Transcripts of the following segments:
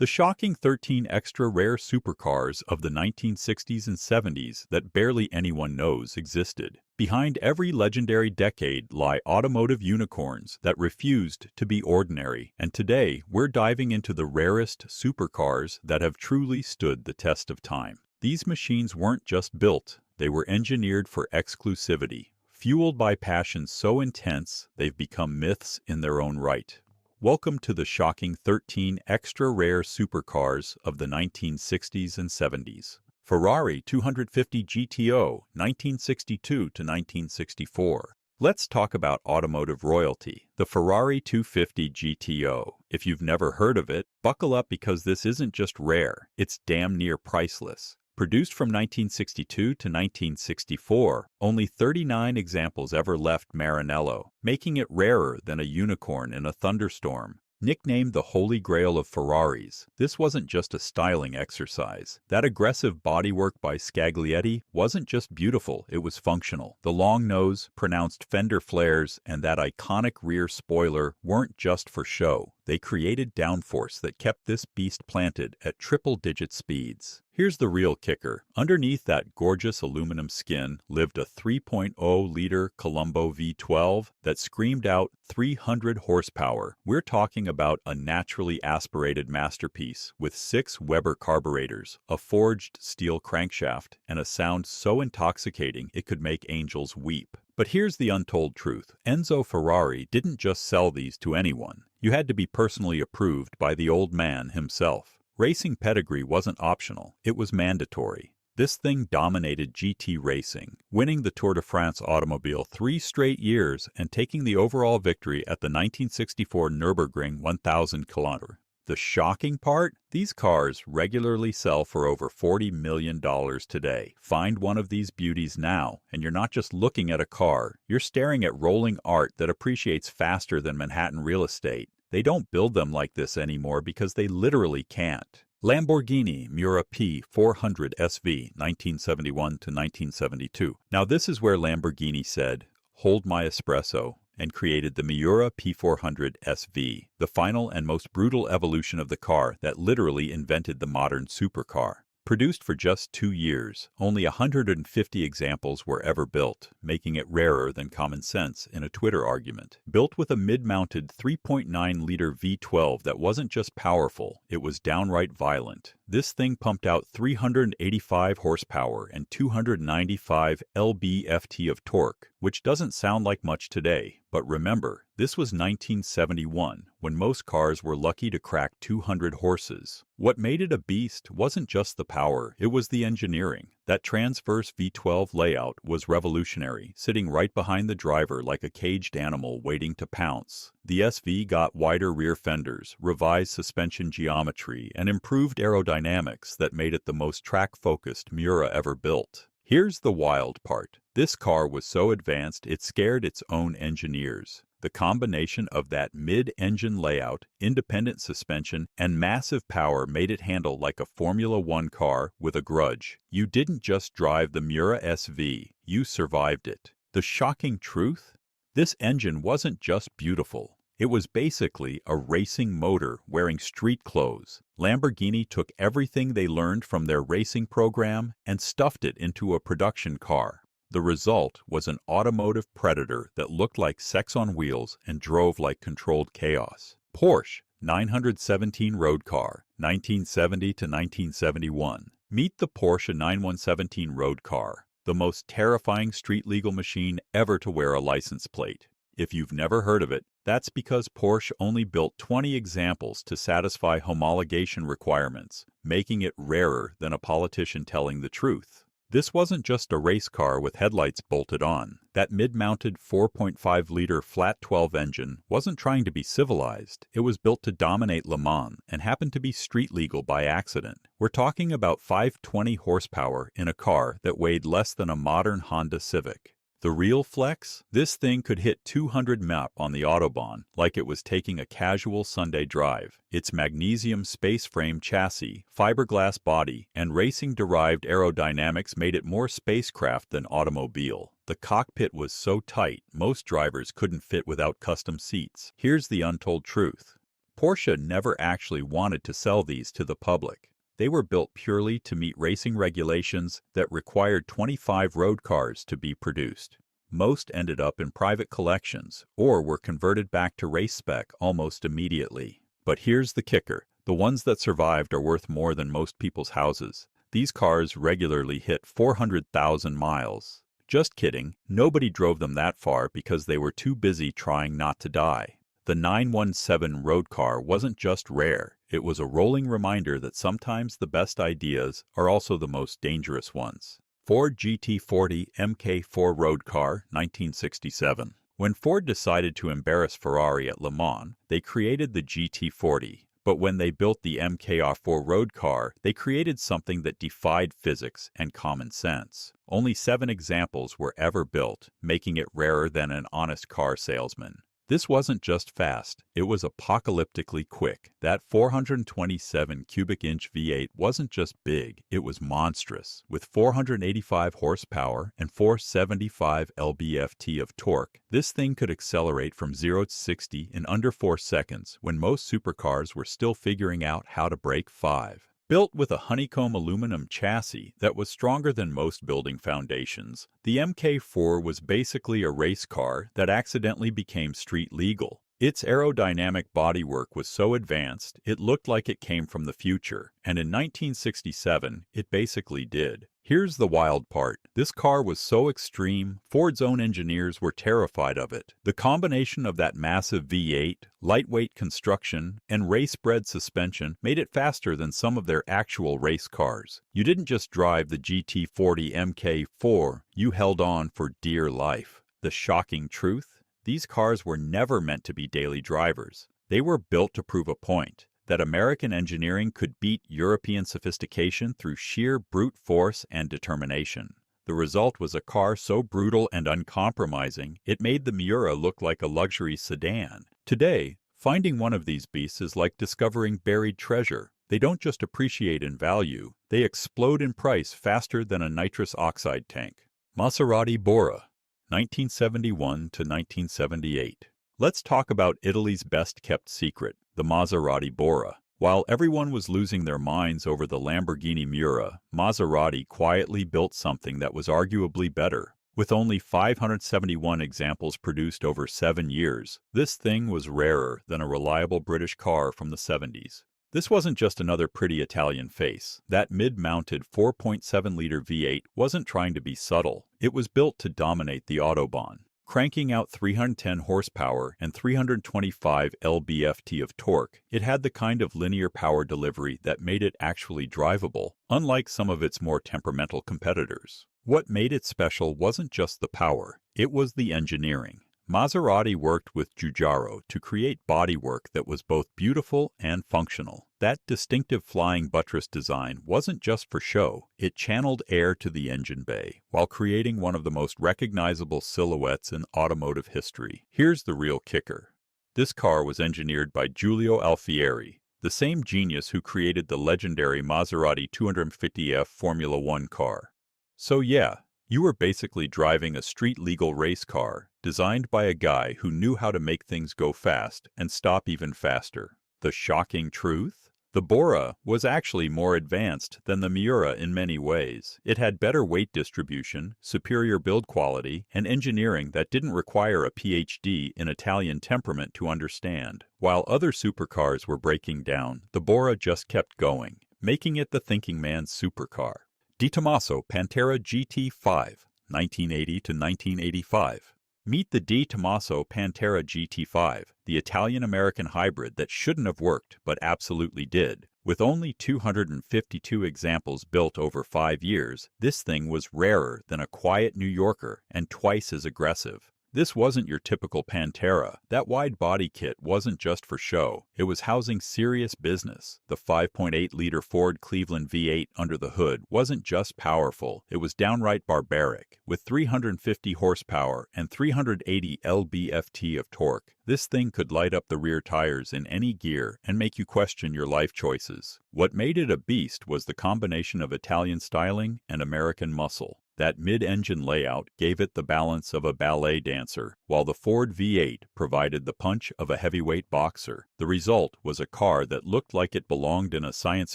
The shocking 13 extra rare supercars of the 1960s and 70s that barely anyone knows existed. Behind every legendary decade lie automotive unicorns that refused to be ordinary, and today we're diving into the rarest supercars that have truly stood the test of time. These machines weren't just built, they were engineered for exclusivity, fueled by passion so intense they've become myths in their own right. Welcome to the shocking 13 extra rare supercars of the 1960s and 70s. Ferrari 250 GTO, 1962 to 1964. Let's talk about automotive royalty. The Ferrari 250 GTO. If you've never heard of it, buckle up because this isn't just rare, it's damn near priceless. Produced from 1962 to 1964, only 39 examples ever left Maranello, making it rarer than a unicorn in a thunderstorm. Nicknamed the Holy Grail of Ferraris, this wasn't just a styling exercise. That aggressive bodywork by Scaglietti wasn't just beautiful, it was functional. The long nose, pronounced fender flares, and that iconic rear spoiler weren't just for show. They created downforce that kept this beast planted at triple-digit speeds. Here's the real kicker. Underneath that gorgeous aluminum skin lived a 3.0-liter Colombo V12 that screamed out 300 horsepower. We're talking about a naturally aspirated masterpiece with 6 Weber carburetors, a forged steel crankshaft, and a sound so intoxicating it could make angels weep. But here's the untold truth. Enzo Ferrari didn't just sell these to anyone. You had to be personally approved by the old man himself. Racing pedigree wasn't optional, it was mandatory. This thing dominated GT racing, winning the Tour de France automobile 3 straight years and taking the overall victory at the 1964 Nürburgring 1000 km. The shocking part? These cars regularly sell for over $40 million today. Find one of these beauties now, and you're not just looking at a car, you're staring at rolling art that appreciates faster than Manhattan real estate. They don't build them like this anymore because they literally can't. Lamborghini Miura P400 SV, 1971 to 1972. Now this is where Lamborghini said, "Hold my espresso," and created the Miura P400 SV, the final and most brutal evolution of the car that literally invented the modern supercar. Produced for just 2 years, only 150 examples were ever built, making it rarer than common sense in a Twitter argument. Built with a mid-mounted 3.9-liter V12 that wasn't just powerful, it was downright violent. This thing pumped out 385 horsepower and 295 lb-ft of torque, which doesn't sound like much today. But remember, this was 1971, when most cars were lucky to crack 200 horses. What made it a beast wasn't just the power, it was the engineering. That transverse V12 layout was revolutionary, sitting right behind the driver like a caged animal waiting to pounce. The SV got wider rear fenders, revised suspension geometry, and improved aerodynamics that made it the most track-focused Miura ever built. Here's the wild part. This car was so advanced it scared its own engineers. The combination of that mid-engine layout, independent suspension, and massive power made it handle like a Formula One car with a grudge. You didn't just drive the Miura SV, you survived it. The shocking truth? This engine wasn't just beautiful. It was basically a racing motor wearing street clothes. Lamborghini took everything they learned from their racing program and stuffed it into a production car. The result was an automotive predator that looked like sex on wheels and drove like controlled chaos. Porsche 917 road car, 1970 to 1971. Meet the Porsche 917 road car, the most terrifying street-legal machine ever to wear a license plate. If you've never heard of it, that's because Porsche only built 20 examples to satisfy homologation requirements, making it rarer than a politician telling the truth. This wasn't just a race car with headlights bolted on. That mid-mounted 4.5-liter flat 12 engine wasn't trying to be civilized. It was built to dominate Le Mans and happened to be street legal by accident. We're talking about 520 horsepower in a car that weighed less than a modern Honda Civic. The real flex? This thing could hit 200 mph on the Autobahn like it was taking a casual Sunday drive. Its magnesium space frame chassis, fiberglass body, and racing-derived aerodynamics made it more spacecraft than automobile. The cockpit was so tight, most drivers couldn't fit without custom seats. Here's the untold truth. Porsche never actually wanted to sell these to the public. They were built purely to meet racing regulations that required 25 road cars to be produced. Most ended up in private collections or were converted back to race spec almost immediately. But here's the kicker. The ones that survived are worth more than most people's houses. These cars regularly hit 400,000 miles. Just kidding, nobody drove them that far because they were too busy trying not to die. The 917 road car wasn't just rare, it was a rolling reminder that sometimes the best ideas are also the most dangerous ones. Ford GT40 MK4 road car, 1967. When Ford decided to embarrass Ferrari at Le Mans, they created the GT40. But when they built the MK4 road car, they created something that defied physics and common sense. Only 7 examples were ever built, making it rarer than an honest car salesman. This wasn't just fast, it was apocalyptically quick. That 427 cubic inch V8 wasn't just big, it was monstrous. With 485 horsepower and 475 lb-ft of torque, this thing could accelerate from 0 to 60 in under 4 seconds when most supercars were still figuring out how to brake 5. Built with a honeycomb aluminum chassis that was stronger than most building foundations, the MK4 was basically a race car that accidentally became street legal. Its aerodynamic bodywork was so advanced, it looked like it came from the future, and in 1967, it basically did. Here's the wild part. This car was so extreme, Ford's own engineers were terrified of it. The combination of that massive V8, lightweight construction, and race-bred suspension made it faster than some of their actual race cars. You didn't just drive the GT40 MK4, you held on for dear life. The shocking truth? These cars were never meant to be daily drivers. They were built to prove a point. That American engineering could beat European sophistication through sheer brute force and determination. The result was a car so brutal and uncompromising, it made the Miura look like a luxury sedan. Today, finding one of these beasts is like discovering buried treasure. They don't just appreciate in value, they explode in price faster than a nitrous oxide tank. Maserati Bora, 1971 to 1978. Let's talk about Italy's best-kept secret, the Maserati Bora. While everyone was losing their minds over the Lamborghini Miura, Maserati quietly built something that was arguably better. With only 571 examples produced over 7 years, this thing was rarer than a reliable British car from the 70s. This wasn't just another pretty Italian face. That mid-mounted 4.7-liter V8 wasn't trying to be subtle. It was built to dominate the Autobahn. Cranking out 310 horsepower and 325 lb-ft of torque, it had the kind of linear power delivery that made it actually drivable, unlike some of its more temperamental competitors. What made it special wasn't just the power, it was the engineering. Maserati worked with Giugiaro to create bodywork that was both beautiful and functional. That distinctive flying buttress design wasn't just for show, it channeled air to the engine bay, while creating one of the most recognizable silhouettes in automotive history. Here's the real kicker. This car was engineered by Giulio Alfieri, the same genius who created the legendary Maserati 250F Formula One car. So yeah, you were basically driving a street-legal race car, designed by a guy who knew how to make things go fast and stop even faster. The shocking truth? The Bora was actually more advanced than the Miura in many ways. It had better weight distribution, superior build quality, and engineering that didn't require a PhD in Italian temperament to understand. While other supercars were breaking down, the Bora just kept going, making it the thinking man's supercar. DeTomaso Pantera GT5, 1980 to 1985. Meet the DeTomaso Pantera GT5, the Italian-American hybrid that shouldn't have worked, but absolutely did. With only 252 examples built over 5 years, this thing was rarer than a quiet New Yorker and twice as aggressive. This wasn't your typical Pantera. That wide body kit wasn't just for show. It was housing serious business. The 5.8-liter Ford Cleveland V8 under the hood wasn't just powerful. It was downright barbaric. With 350 horsepower and 380 lb-ft of torque, this thing could light up the rear tires in any gear and make you question your life choices. What made it a beast was the combination of Italian styling and American muscle. That mid-engine layout gave it the balance of a ballet dancer, while the Ford V8 provided the punch of a heavyweight boxer. The result was a car that looked like it belonged in a science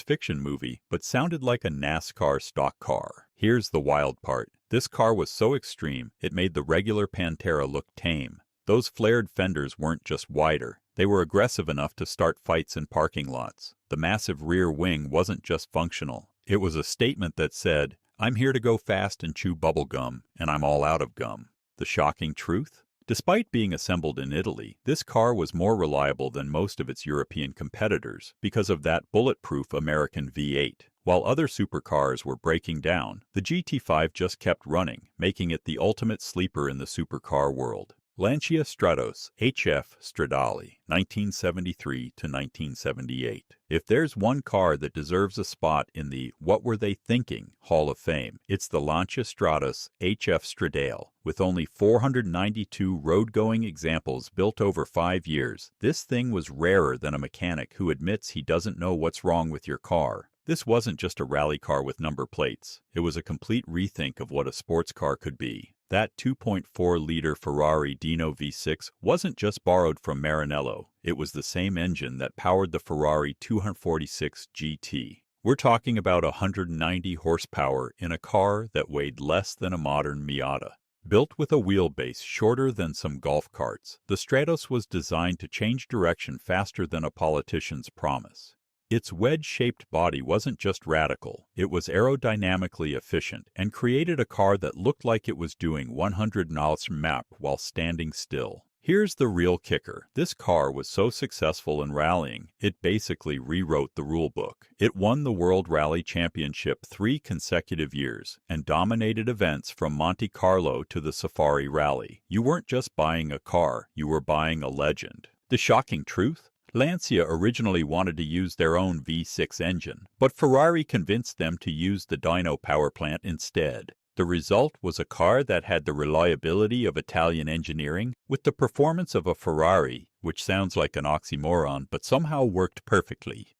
fiction movie, but sounded like a NASCAR stock car. Here's the wild part. This car was so extreme, it made the regular Pantera look tame. Those flared fenders weren't just wider. They were aggressive enough to start fights in parking lots. The massive rear wing wasn't just functional. It was a statement that said, "I'm here to go fast and chew bubble gum, and I'm all out of gum." The shocking truth? Despite being assembled in Italy, this car was more reliable than most of its European competitors because of that bulletproof American V8. While other supercars were breaking down, the GT5 just kept running, making it the ultimate sleeper in the supercar world. Lancia Stratos HF Stradale, 1973 to 1978. If there's one car that deserves a spot in the "What Were They Thinking" Hall of Fame, it's the Lancia Stratos HF Stradale. With only 492 road-going examples built over 5 years, this thing was rarer than a mechanic who admits he doesn't know what's wrong with your car. This wasn't just a rally car with number plates. It was a complete rethink of what a sports car could be. That 2.4-liter Ferrari Dino V6 wasn't just borrowed from Maranello. It was the same engine that powered the Ferrari 246 GT. We're talking about 190 horsepower in a car that weighed less than a modern Miata. Built with a wheelbase shorter than some golf carts, the Stratos was designed to change direction faster than a politician's promise. Its wedge-shaped body wasn't just radical, it was aerodynamically efficient and created a car that looked like it was doing 100 miles per map while standing still. Here's the real kicker. This car was so successful in rallying, it basically rewrote the rulebook. It won the World Rally Championship 3 consecutive years and dominated events from Monte Carlo to the Safari Rally. You weren't just buying a car, you were buying a legend. The shocking truth? Lancia originally wanted to use their own V6 engine, but Ferrari convinced them to use the dyno power plant instead. The result was a car that had the reliability of Italian engineering with the performance of a Ferrari, which sounds like an oxymoron but somehow worked perfectly.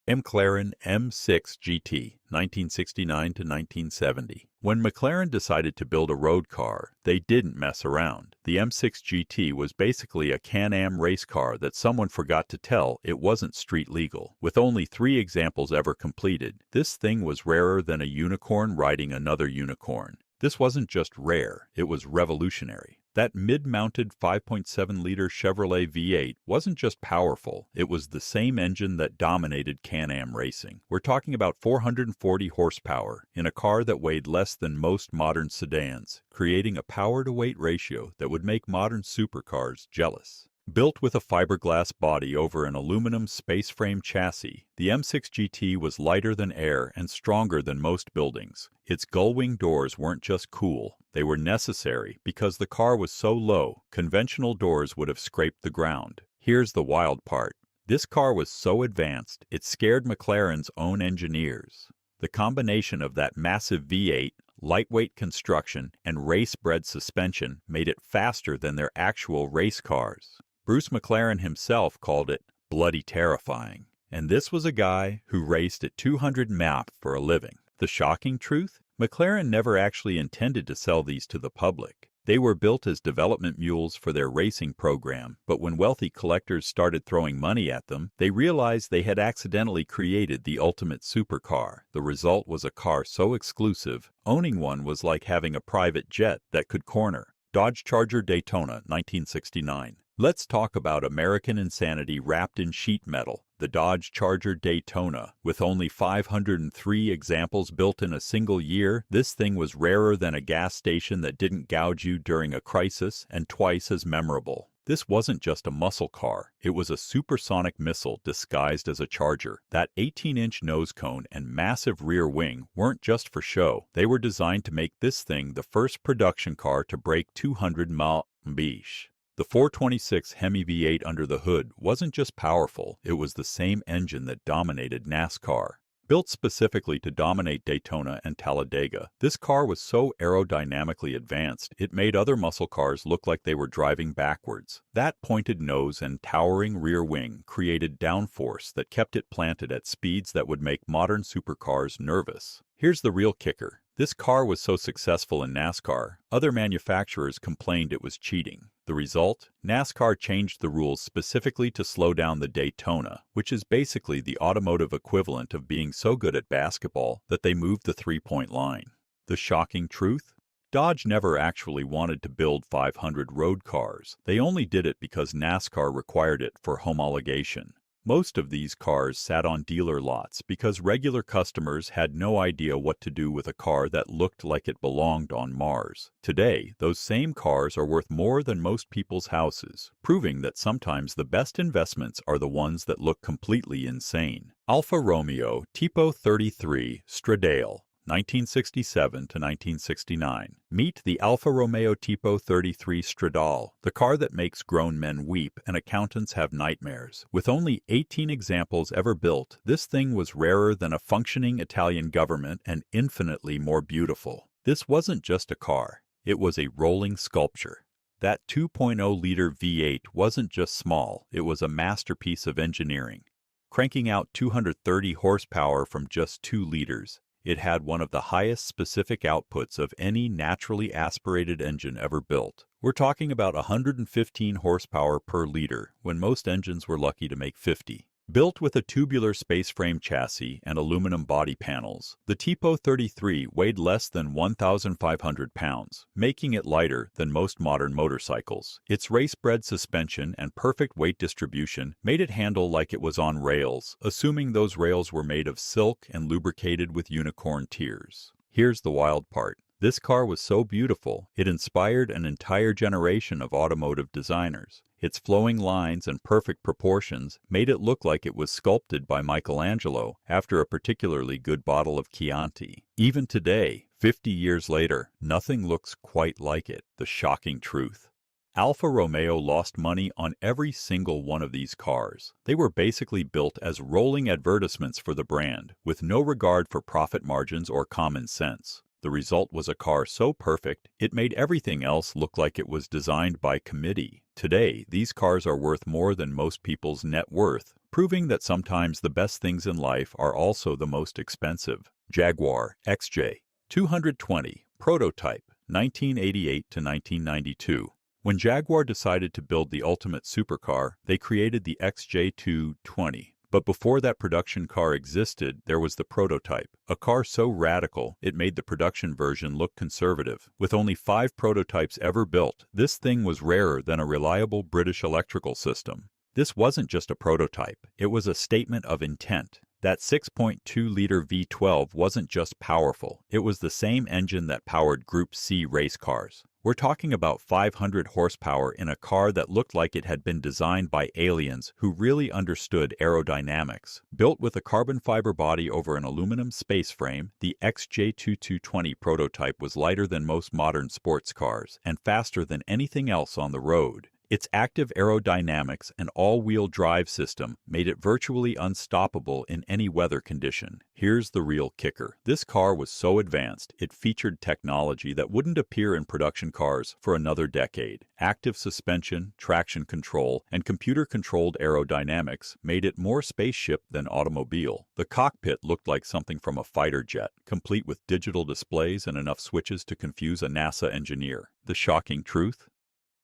McLaren M6 GT, 1969 to 1970. When McLaren decided to build a road car, they didn't mess around. The M6 GT was basically a Can-Am race car that someone forgot to tell it wasn't street legal. With only 3 examples ever completed, this thing was rarer than a unicorn riding another unicorn. This wasn't just rare, it was revolutionary. That mid-mounted 5.7-liter Chevrolet V8 wasn't just powerful, it was the same engine that dominated Can-Am racing. We're talking about 440 horsepower in a car that weighed less than most modern sedans, creating a power-to-weight ratio that would make modern supercars jealous. Built with a fiberglass body over an aluminum space frame chassis, the M6 GT was lighter than air and stronger than most buildings. Its gull-wing doors weren't just cool, they were necessary because the car was so low, conventional doors would have scraped the ground. Here's the wild part. This car was so advanced, it scared McLaren's own engineers. The combination of that massive V8, lightweight construction, and race-bred suspension made it faster than their actual race cars. Bruce McLaren himself called it bloody terrifying. And this was a guy who raced at 200 mph for a living. The shocking truth? McLaren never actually intended to sell these to the public. They were built as development mules for their racing program, but when wealthy collectors started throwing money at them, they realized they had accidentally created the ultimate supercar. The result was a car so exclusive, owning one was like having a private jet that could corner. Dodge Charger Daytona, 1969. Let's talk about American insanity wrapped in sheet metal. The Dodge Charger Daytona. With only 503 examples built in a single year, this thing was rarer than a gas station that didn't gouge you during a crisis and twice as memorable. This wasn't just a muscle car, it was a supersonic missile disguised as a Charger. That 18-inch nose cone and massive rear wing weren't just for show, they were designed to make this thing the first production car to break 200 mph. The 426 Hemi V8 under the hood wasn't just powerful, it was the same engine that dominated NASCAR. Built specifically to dominate Daytona and Talladega, this car was so aerodynamically advanced, it made other muscle cars look like they were driving backwards. That pointed nose and towering rear wing created downforce that kept it planted at speeds that would make modern supercars nervous. Here's the real kicker. This car was so successful in NASCAR, other manufacturers complained it was cheating. The result? NASCAR changed the rules specifically to slow down the Daytona, which is basically the automotive equivalent of being so good at basketball that they moved the three-point line. The shocking truth? Dodge never actually wanted to build 500 road cars. They only did it because NASCAR required it for homologation. Most of these cars sat on dealer lots because regular customers had no idea what to do with a car that looked like it belonged on Mars. Today, those same cars are worth more than most people's houses, proving that sometimes the best investments are the ones that look completely insane. Alfa Romeo Tipo 33 Stradale, 1967 to 1969. Meet the Alfa Romeo Tipo 33 Stradale, the car that makes grown men weep and accountants have nightmares. With only 18 examples ever built, this thing was rarer than a functioning Italian government and infinitely more beautiful. This wasn't just a car, it was a rolling sculpture. That 2.0-liter V8 wasn't just small, it was a masterpiece of engineering. Cranking out 230 horsepower from just 2 liters, it had one of the highest specific outputs of any naturally aspirated engine ever built. We're talking about 115 horsepower per liter, when most engines were lucky to make 50. Built with a tubular space frame chassis and aluminum body panels, the Tipo 33 weighed less than 1,500 pounds, making it lighter than most modern motorcycles. Its race-bred suspension and perfect weight distribution made it handle like it was on rails, assuming those rails were made of silk and lubricated with unicorn tears. Here's the wild part. This car was so beautiful, it inspired an entire generation of automotive designers. Its flowing lines and perfect proportions made it look like it was sculpted by Michelangelo after a particularly good bottle of Chianti. Even today, 50 years later, nothing looks quite like it. The shocking truth. Alfa Romeo lost money on every single one of these cars. They were basically built as rolling advertisements for the brand, with no regard for profit margins or common sense. The result was a car so perfect, it made everything else look like it was designed by committee. Today, these cars are worth more than most people's net worth, proving that sometimes the best things in life are also the most expensive. Jaguar XJ220 Prototype, 1988 to 1992. When Jaguar decided to build the ultimate supercar, they created the XJ220. But before that production car existed, there was the prototype, a car so radical it made the production version look conservative. With only 5 prototypes ever built, this thing was rarer than a reliable British electrical system. This wasn't just a prototype, it was a statement of intent. That 6.2-liter V12 wasn't just powerful, it was the same engine that powered Group C race cars. We're talking about 500 horsepower in a car that looked like it had been designed by aliens who really understood aerodynamics. Built with a carbon fiber body over an aluminum space frame, the XJ220 prototype was lighter than most modern sports cars and faster than anything else on the road. Its active aerodynamics and all-wheel drive system made it virtually unstoppable in any weather condition. Here's the real kicker. This car was so advanced, it featured technology that wouldn't appear in production cars for another decade. Active suspension, traction control, and computer-controlled aerodynamics made it more spaceship than automobile. The cockpit looked like something from a fighter jet, complete with digital displays and enough switches to confuse a NASA engineer. The shocking truth?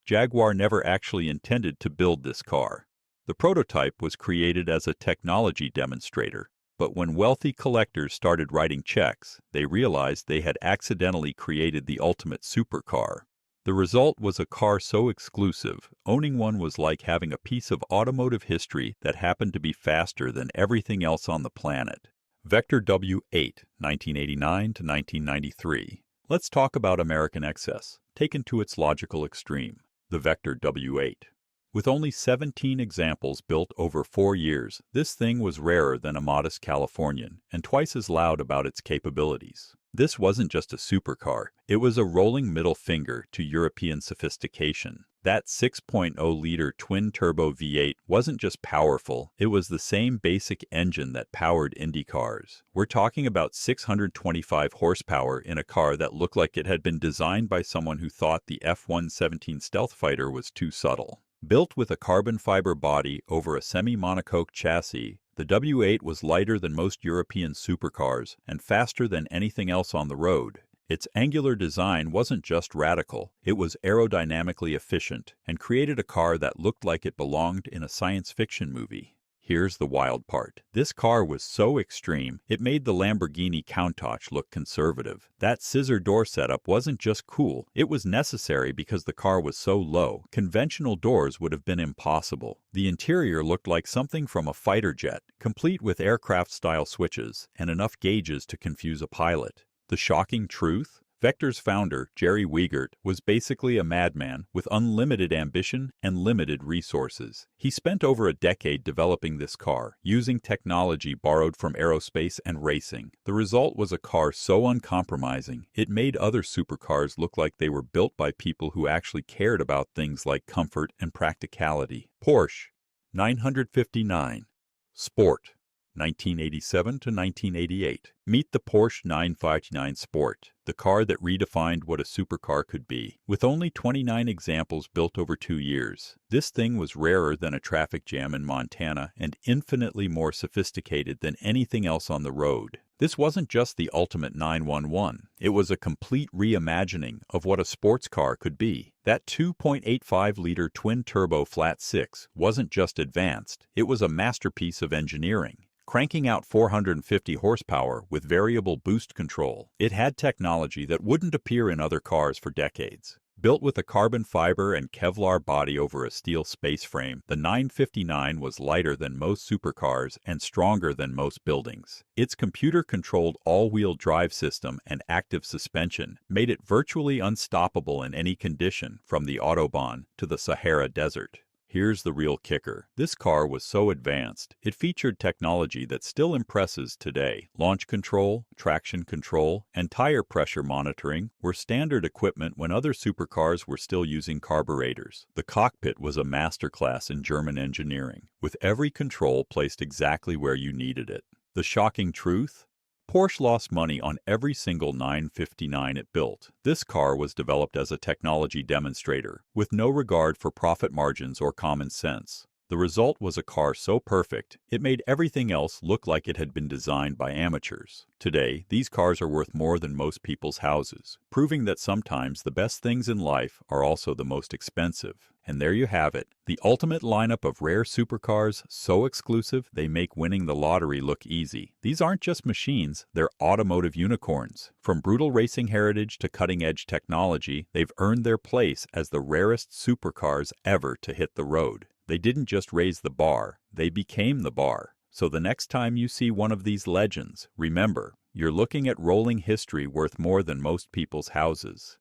Jaguar never actually intended to build this car. The prototype was created as a technology demonstrator, but when wealthy collectors started writing checks, they realized they had accidentally created the ultimate supercar. The result was a car so exclusive, owning one was like having a piece of automotive history that happened to be faster than everything else on the planet. Vector W8, 1989 to 1993. Let's talk about American excess, taken to its logical extreme. The Vector W8. With only 17 examples built over 4 years, this thing was rarer than a modest Californian, and twice as loud about its capabilities. This wasn't just a supercar, it was a rolling middle finger to European sophistication. That 6.0-liter twin-turbo V8 wasn't just powerful, it was the same basic engine that powered Indy cars. We're talking about 625 horsepower in a car that looked like it had been designed by someone who thought the F-117 stealth fighter was too subtle. Built with a carbon fiber body over a semi-monocoque chassis, The W8 was lighter than most European supercars and faster than anything else on the road. Its angular design wasn't just radical, it was aerodynamically efficient and created a car that looked like it belonged in a science fiction movie. Here's the wild part. This car was so extreme, it made the Lamborghini Countach look conservative. That scissor door setup wasn't just cool, it was necessary because the car was so low. Conventional doors would have been impossible. The interior looked like something from a fighter jet, complete with aircraft-style switches and enough gauges to confuse a pilot. The shocking truth? Vector's founder, Jerry Wiegert, was basically a madman with unlimited ambition and limited resources. He spent over a decade developing this car, using technology borrowed from aerospace and racing. The result was a car so uncompromising, it made other supercars look like they were built by people who actually cared about things like comfort and practicality. Porsche 959 Sport 1987 to 1988. Meet the Porsche 959 Sport, the car that redefined what a supercar could be. With only 29 examples built over 2 years, this thing was rarer than a traffic jam in Montana and infinitely more sophisticated than anything else on the road. This wasn't just the ultimate 911, it was a complete reimagining of what a sports car could be. That 2.85-liter twin-turbo flat-six wasn't just advanced, it was a masterpiece of engineering. Cranking out 450 horsepower with variable boost control, it had technology that wouldn't appear in other cars for decades. Built with a carbon fiber and Kevlar body over a steel space frame, the 959 was lighter than most supercars and stronger than most buildings. Its computer-controlled all-wheel drive system and active suspension made it virtually unstoppable in any condition, from the Autobahn to the Sahara Desert. Here's the real kicker. This car was so advanced, it featured technology that still impresses today. Launch control, traction control, and tire pressure monitoring were standard equipment when other supercars were still using carburetors. The cockpit was a masterclass in German engineering, with every control placed exactly where you needed it. The shocking truth? Porsche lost money on every single 959 it built. This car was developed as a technology demonstrator, with no regard for profit margins or common sense. The result was a car so perfect, it made everything else look like it had been designed by amateurs. Today, these cars are worth more than most people's houses, proving that sometimes the best things in life are also the most expensive. And there you have it, the ultimate lineup of rare supercars, so exclusive they make winning the lottery look easy. These aren't just machines, they're automotive unicorns. From brutal racing heritage to cutting-edge technology, they've earned their place as the rarest supercars ever to hit the road. They didn't just raise the bar, they became the bar. So the next time you see one of these legends, remember, you're looking at rolling history worth more than most people's houses.